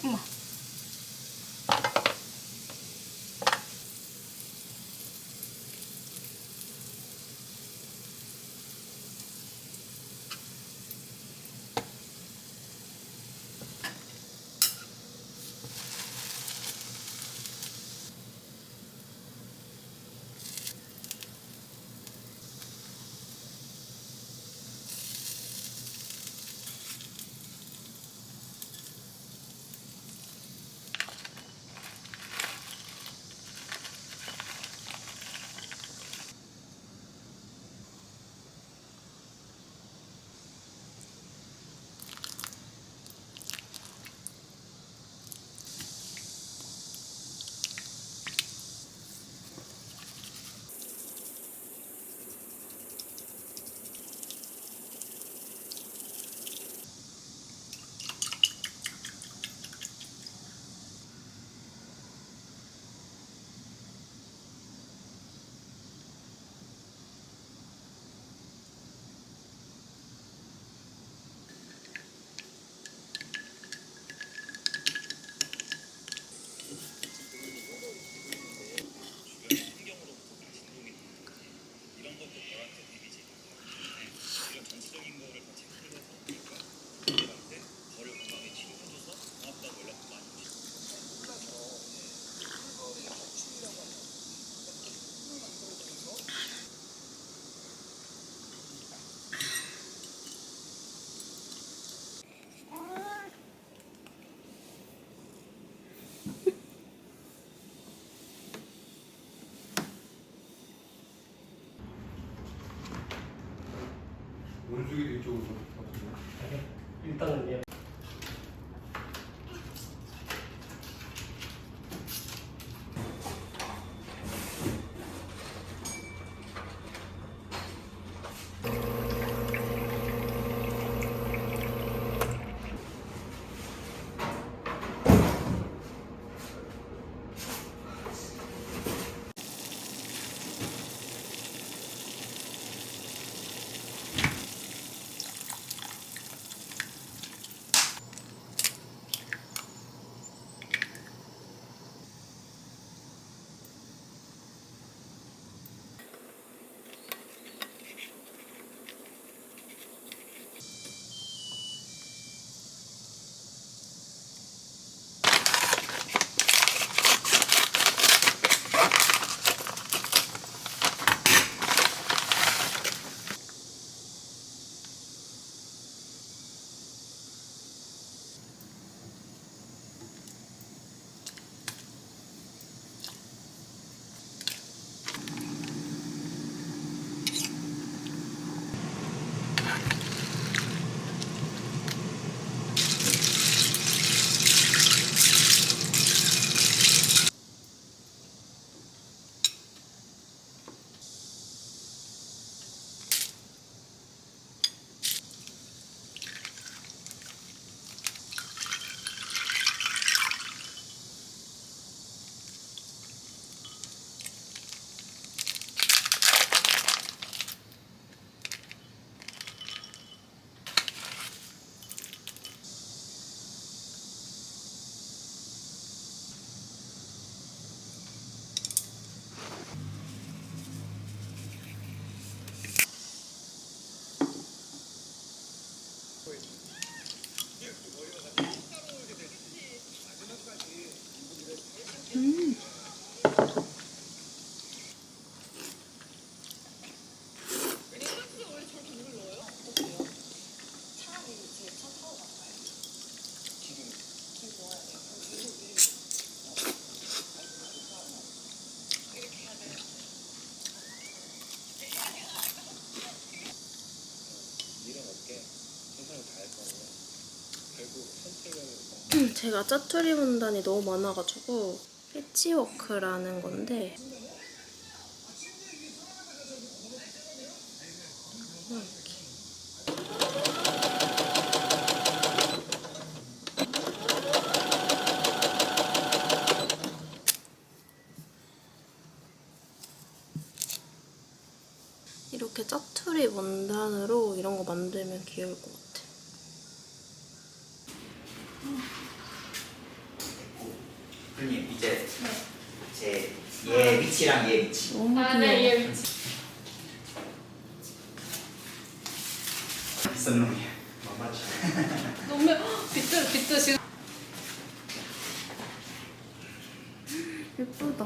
어머. 오른쪽이 이쪽으로 일단은 예. 제가 짜투리 문단이 너무 많아가지고 패치워크라는 건데 이렇게 짜투리 문단으로 이런 거 만들면 귀여울 것 같아. 이제 얘 위치랑 얘 위치. 너무 귀여워. 네, 얘 위치. 무슨 놈이야? 너무 비트 지금. 예쁘다.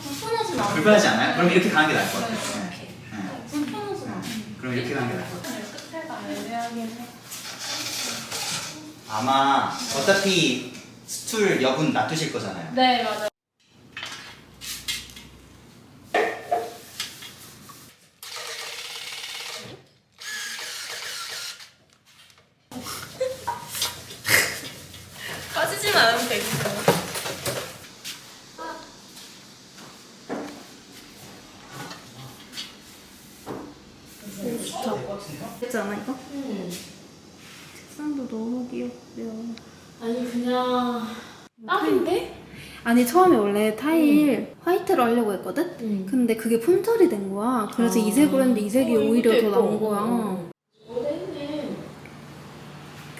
불편하진 않아. 불편하지 않아요? 그럼 이렇게 가는 게 나을 것 같아요. 이렇게. 불편하진 않아. 그럼 이렇게 가는 게 나을 것 같아요. 끝에가 애매하긴 해. 아마 어차피 스툴 여분 놔두실 거잖아요. 네, 맞아요. 빠지진 않으면 되겠어. 좋다. 예쁘지 않아 이거? 색상도 너무 귀엽고요. 아니 그냥 딱인데? 아니 처음에 원래 타일 화이트로 하려고 했거든? 근데 그게 품절이 된 거야. 그래서 이 색으로 했는데 이 색이 오히려 더 나은 거야. 오래했네.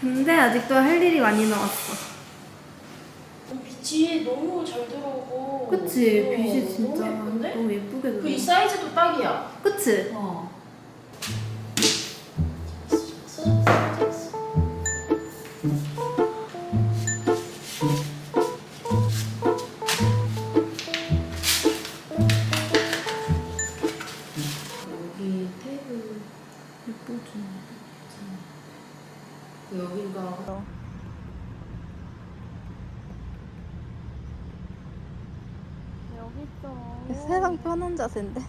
근데 아직도 할 일이 많이 남았어. 빛이 너무 잘 들어오고. 그치? 빛이 진짜 너무 예쁜데? 너무 예쁘게 들어. 그 이 사이즈도 딱이야. 그치? 어. 여기 테이블 예쁘지? 여기가 세상 편한 자세인데.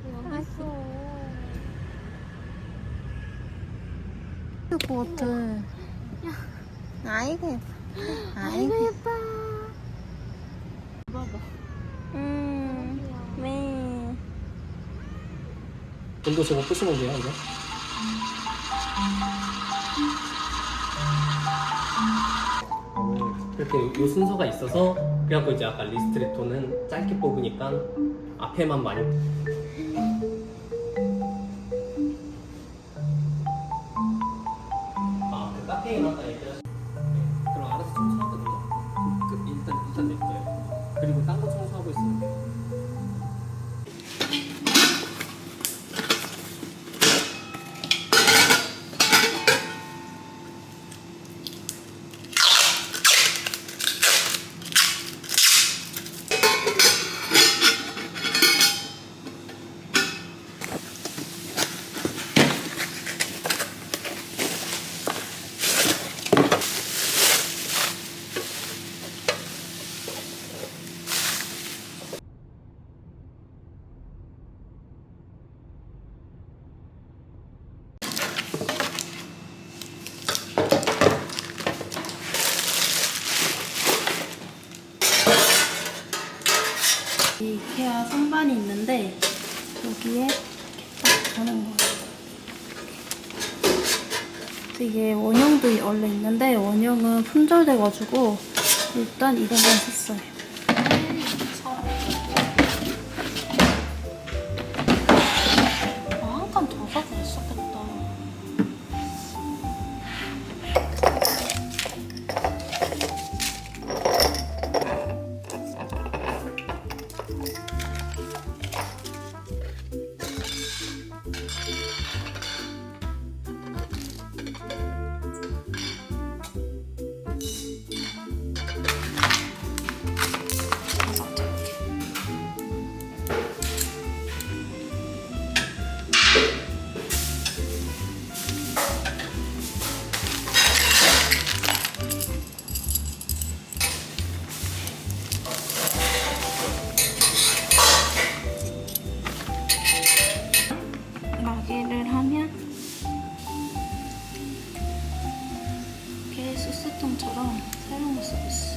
여기 있어. 것 같아. 아이고 예뻐. 아이고 예뻐. 봐봐. 네. 돈도 저거 부시면 돼요, 이거? 이렇게 요 순서가 있어서 그래갖고 이제 아까 리스트레토는 짧게 뽑으니까 앞에만 많이 그 카페인 아까 얘기하신 그럼 알아서 청소하거든요. 일단 냅둬요. 그리고 딴 거 청소하고 있으면 돼요. 이케아 선반이 있는데 여기에 이렇게 딱 거는 거예요. 이게 원형도 원래 있는데 원형은 품절돼가지고 일단 이거만 샀어요. 한 칸 더 사도 됐었겠다. 마개를 하면 이렇게 소스통처럼 새로운 거 쓰고 있어.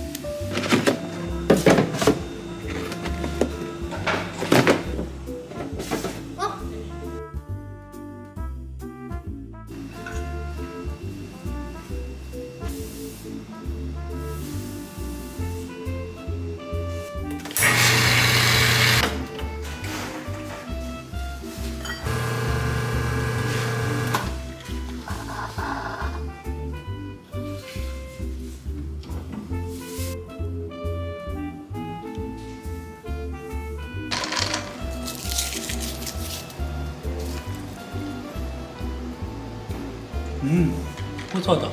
고소하다.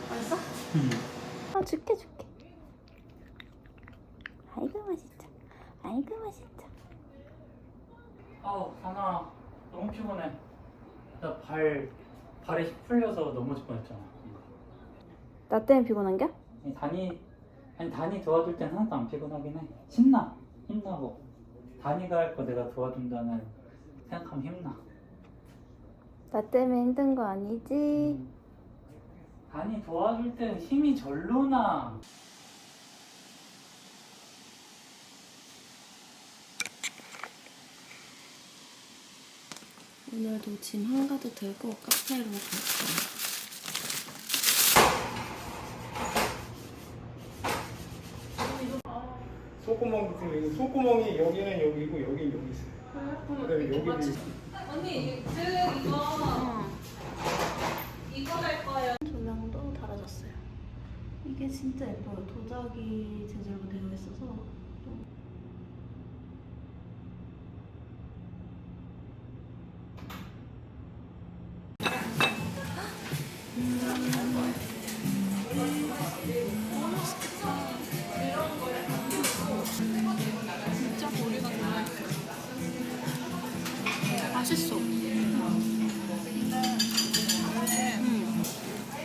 맛있어? 줄게. 아이고 맛있다. 아우 다나 너무 피곤해. 나 발에 힘 풀려서 넘어질 뻔했잖아. 나 때문에 피곤한겨? 단이 도와줄 땐 하나도 안 피곤하긴 해. 힘나고 단이가 할 거 내가 도와준다는 생각하면 힘나. 나 때문에 힘든 거 아니지? 단이 도와줄 땐 힘이 절로 나. 오늘도 짐 한가득 들고 카페로 갈 거야. 속구멍 같은 거, 이거 속구멍이 여기는 여기고 여기 여기 있어요. 그다음에 여기도 언니 그 이거 할 거예요. 조명도 달아졌어요. 이게 진짜 예뻐요. 도자기 재질로 되어 있어서. 맛있어.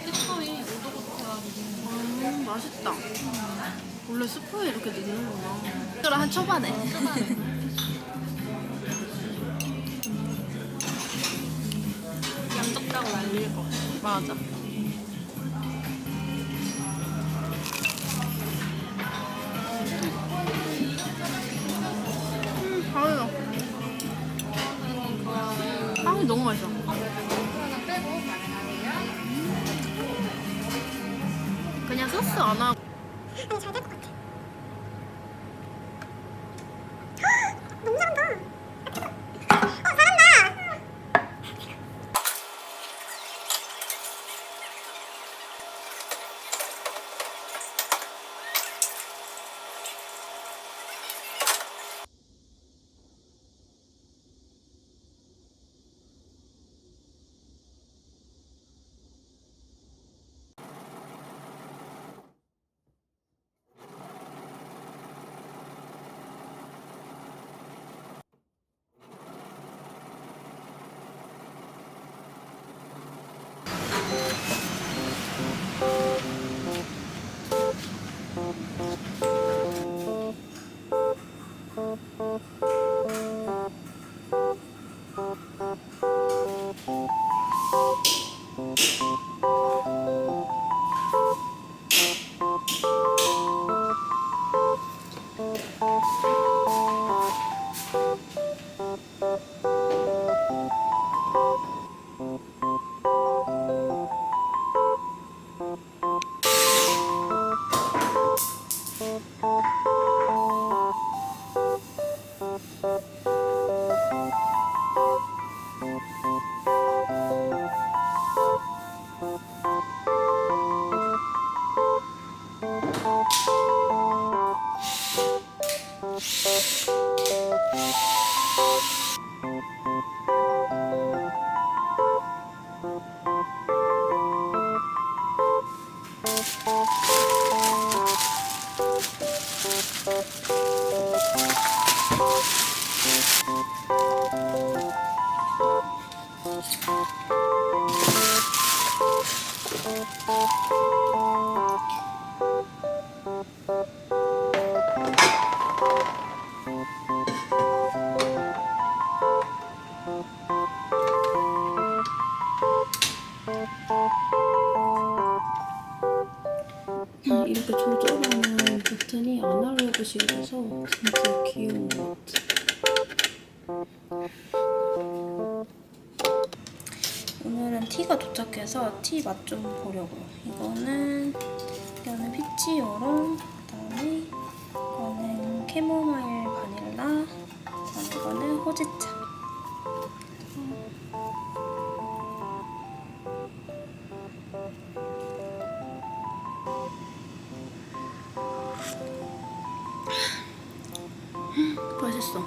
스프이 5도부터 맛있다. 원래 스프에 이렇게 넣는구나. 그럼 한 초반에. 양적다고 날릴 거. 맞아. 아유. 빵이 너무 맛있어. 그냥 소스 안 하고. 잘될 것 같아. 이렇게 조절하는 버튼이 아날로그식이라서 진짜 귀여운 것 같아. 오늘은 티가 도착해서 티 맛 좀 보려고요. 이거는 피치 오롱, 그다음에 이거는 캐모마일 바닐라, 그다음에 이거는 호지차. 맛있어.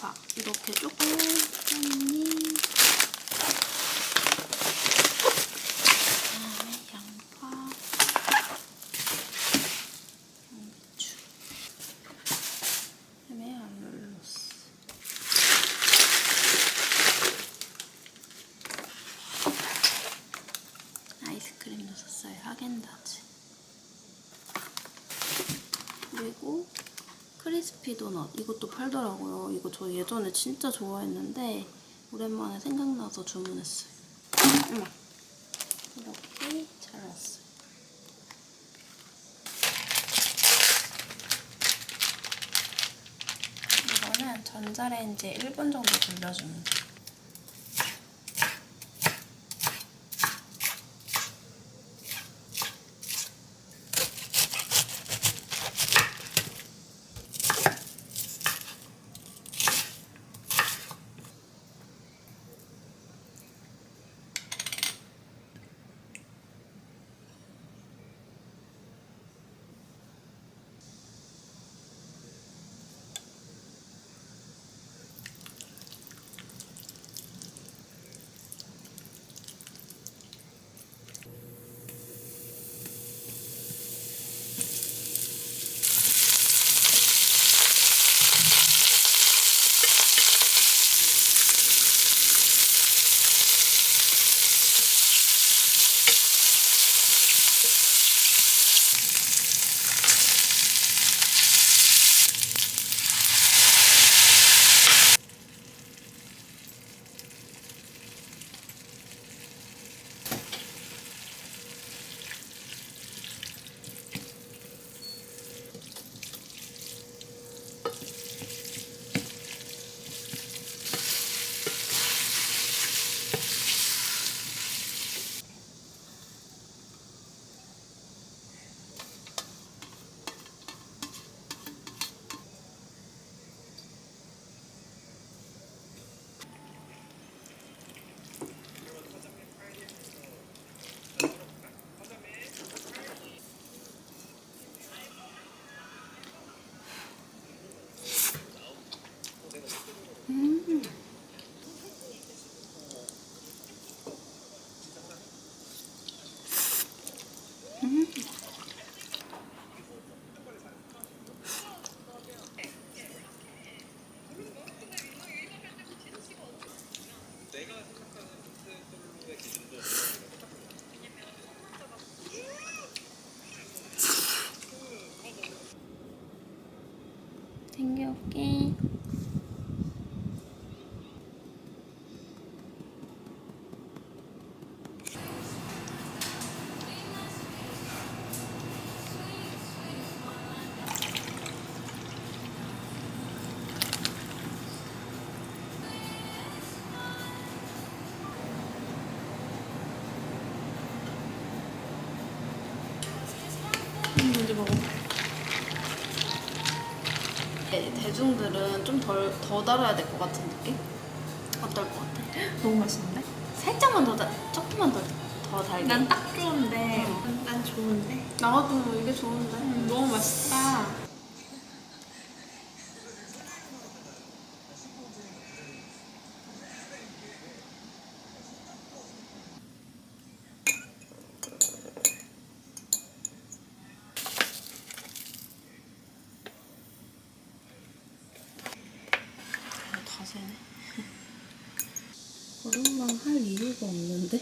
양파 이렇게 조금 깻잎 그다음에 양파 양배추 그다음에 알룰로스 아이스크림도 샀어요. 하겐다즈. 그리고 크리스피 도넛. 이것도 팔더라고요. 이거 저 예전에 진짜 좋아했는데 오랜만에 생각나서 주문했어요. 이렇게 잘 왔어요. 이거는 전자레인지에 1분 정도 돌려주면 돼요. 챙겨올게. 먼저 먹어. 대중들은 좀 더 달아야 될 것 같은 느낌? 어떨 것 같아? 너무 맛있는데? 살짝만 조금만 더 달게. 난 딱 좋은데. 난 좋은데. 나도 이게 좋은데. 너무 맛있다. 다 세네. 얼음만 할 이유가 없는데?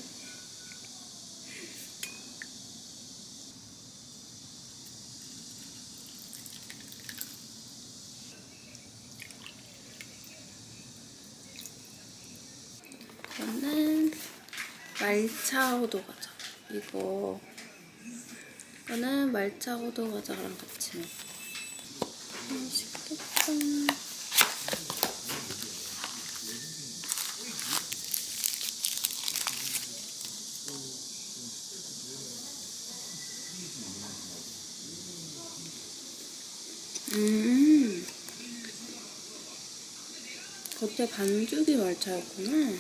이거는 말차 호두 과자. 이거는 말차 호두 과자랑 같이 먹어. 맛있겠다. 겉에 반죽이 말차였구나.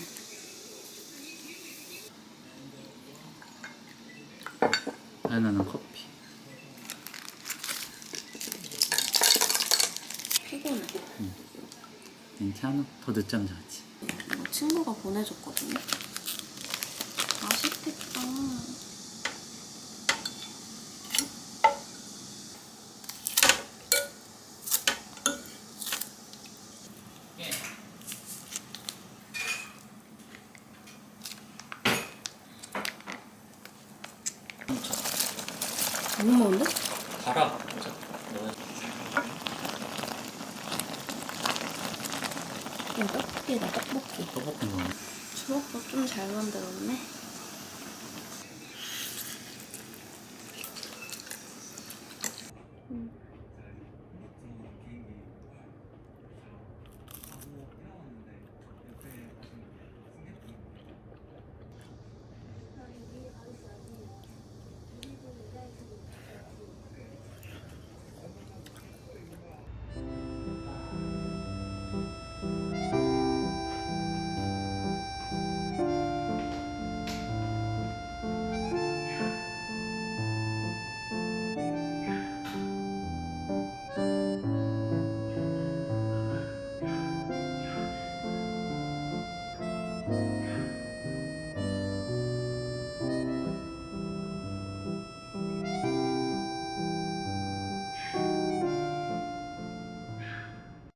나는 커피. 피곤해. 괜찮아. 더 늦잠 자지. 이거 친구가 보내줬거든요. 맛있겠다. 너무 먹는데? 달아. 이거 떡볶이다, 떡볶이. 떡볶이 넣어. 주먹밥 좀 잘 만들었네.